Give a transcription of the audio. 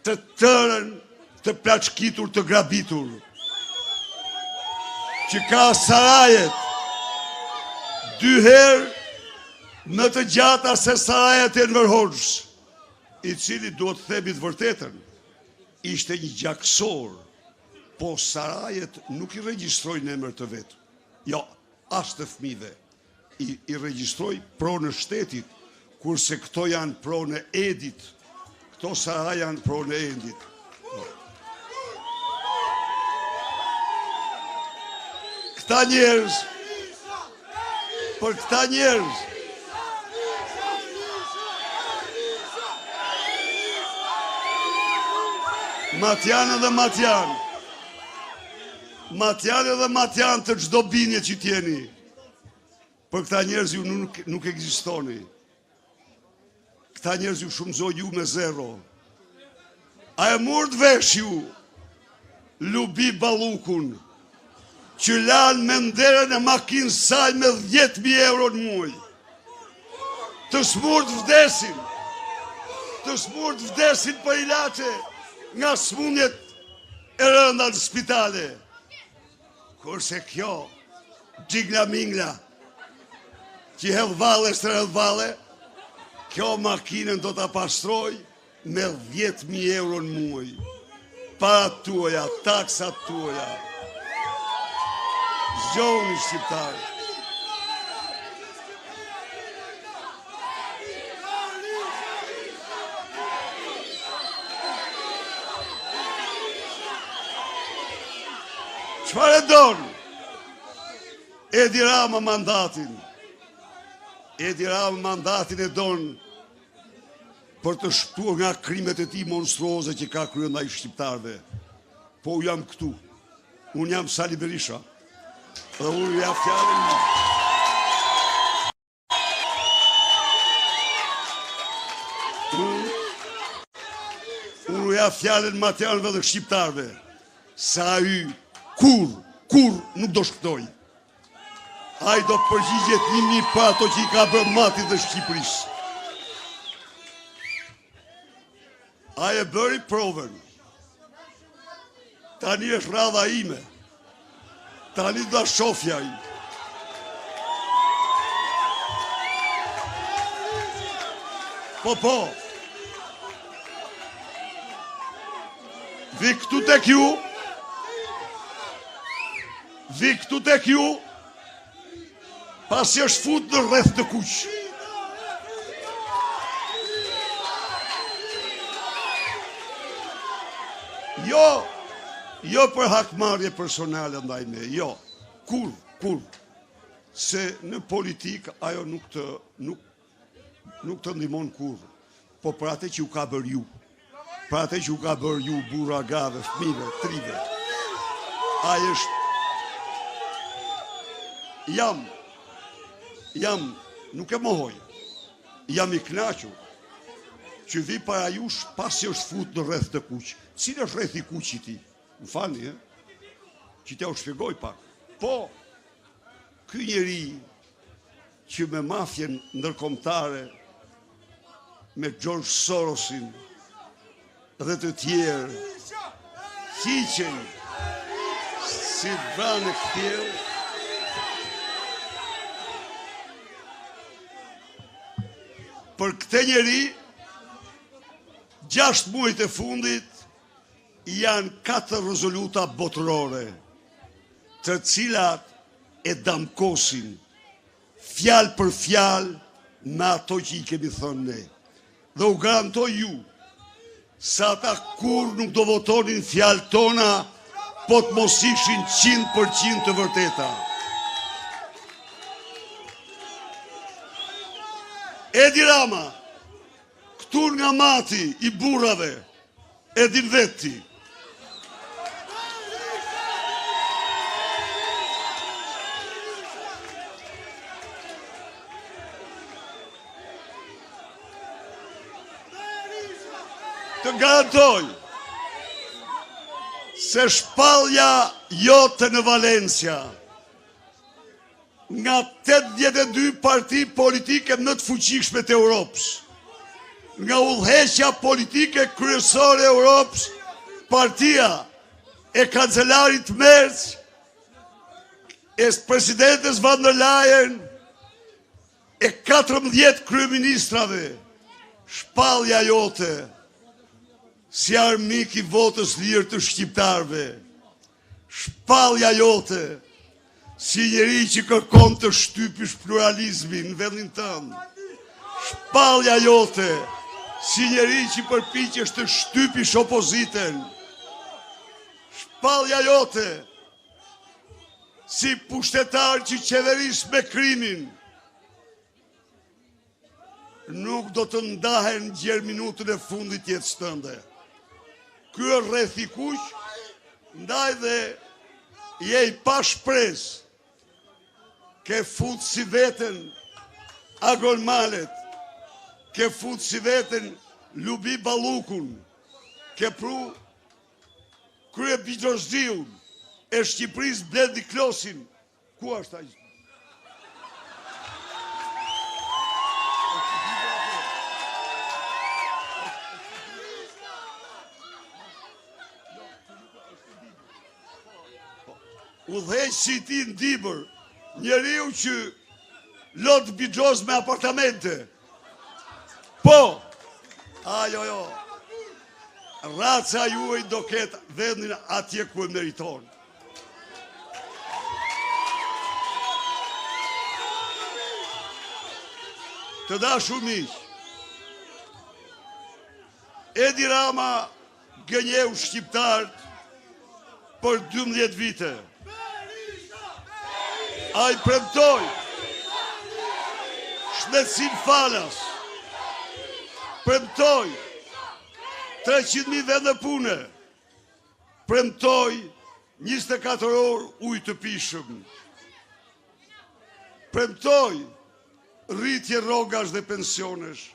të tërën, të plaçkitur, të grabitur, që ka sarajet, 2 herë më të gjata se sarajet e Enver Hoxhës, i cili duhet të themi të vërtetën, ishte një gjaksor, po sarajet nuk i regjistrojnë emër të vetë. Jo, as të fëmijëve. I regjistroj pronë në shtetit, kurse këto janë pronë e edit, këto saraj janë pronë e edit. Këta njerëz, për këta njerëz, Matjanë dhe Matjanë, Matjanë dhe Matjanë të çdo binje që tjeni, për këta njerëz ju nuk ekzistoni. Këta njerëz ju shumëzoj ju me 0. A e murd vesh ju Lubi Ballukun, që lanë me nderën e makinës saj me 10.000 euro në muaj. Të smurt vdesin. Të smurt vdesin për ilaçe nga smundjet e rënda në spitale. Kurse kjo, gjigla mingla, që hedh valle së hedh valle, kjo makinën do të pastroj me 10.000 euro në muaj. Parat tuaja, taksat tuaja. Zgjoni shqiptarë. Çfarë donë? Edi Rama mandatin. Edi Rama mandatin e donë për të shtuar nga krimet e tij monstruoze që ka kryer ndaj shqiptarëve. Po u jam këtu. Unë jam Sali Berisha. Dhe unë ja fjalën. Unë ja fjalën Matjanëve dhe shqiptarëve. Sa hy kur nuk do shpëtoj. Ai do përgjigjet 1.000 për ato që i ka bërë Mati dhe Shqipërisë. Ai e bëri provën. Tani është radha ime. Tani do shofja i. Po. Vi këtu tek ju. Vi këtu tek ju. Pasi është fut në rreth të kuq. Jo për hakmarrje personale ndaj me, jo. Kur. Se në politik ajo nuk të ndihmon kur. Po për atë që ju ka bërë ju. Për atë që ju ka bërë ju, burra, gave, fëmijëve, trive. Ai është Jam, nuk e mohoj. Jam i kënaqur që vi para jush pasi është fut në rreth të kuq. Cili është rreth i kuqit ti? Më falni, që t'ja u shpjegoj pak. Po, ky njeri që me mafjen ndërkombëtare, me George Sorosin dhe të tjerë, hiqen si vranë këtjerë, për këte njeri, 6 muajt e fundit, janë 4 rezoluta botërore, të cilat e damkosin, fjalë për fjalë me ato që i kemi thënë ne. Dhe u garantoj ju, sa ata kur nuk do votonin fjalë tona, po të mos ishin 100% të vërteta. Edi Rama, këtur nga Mati i burrave, edin veti. Të garantoj se shpallja jote në Valencia, nga 82 parti politike më të fuqishme të Europës, nga udhëheqja politike kryesore e Europës, partia e kancelarit Merz, e presidentes van der Leyen, e 14 kryeministrave, shpallja jote, si armik i votës lirë të shqiptarve, shpallja jote, si njeri që kërkon të shtypish pluralizmin në vendin tënë, shpallja jote, si njeri që përpiqesh të shtypish opoziten, shpallja jote, si pushtetar që qeveris me krimin, nuk do të ndahen gjerë minutën e fundit jetës tënde. Ky është rreth i kuq, ndaj dhe je i pa shpresë, ke fut si veten Agormalet, ke fut si veten Lubi Ballukun, ke pru krye Bigjozdiun, e Shqipërisë Blendi Klosin. Ku është ai? Udhëheq si ti në Dibër, njeriu që lot Bigjoz me apartamente. Po, jo, raca juaj do ketë vendin atje ku e meriton. Të dashur miq, Edi Rama gënjeu shqiptarët për 12 vite. Ai premtoi shëndetësinë falas, premtoi 300.000 vende pune, premtoi 24 orë ujë të pishëm, premtoi rritje rrogash dhe pensionesh,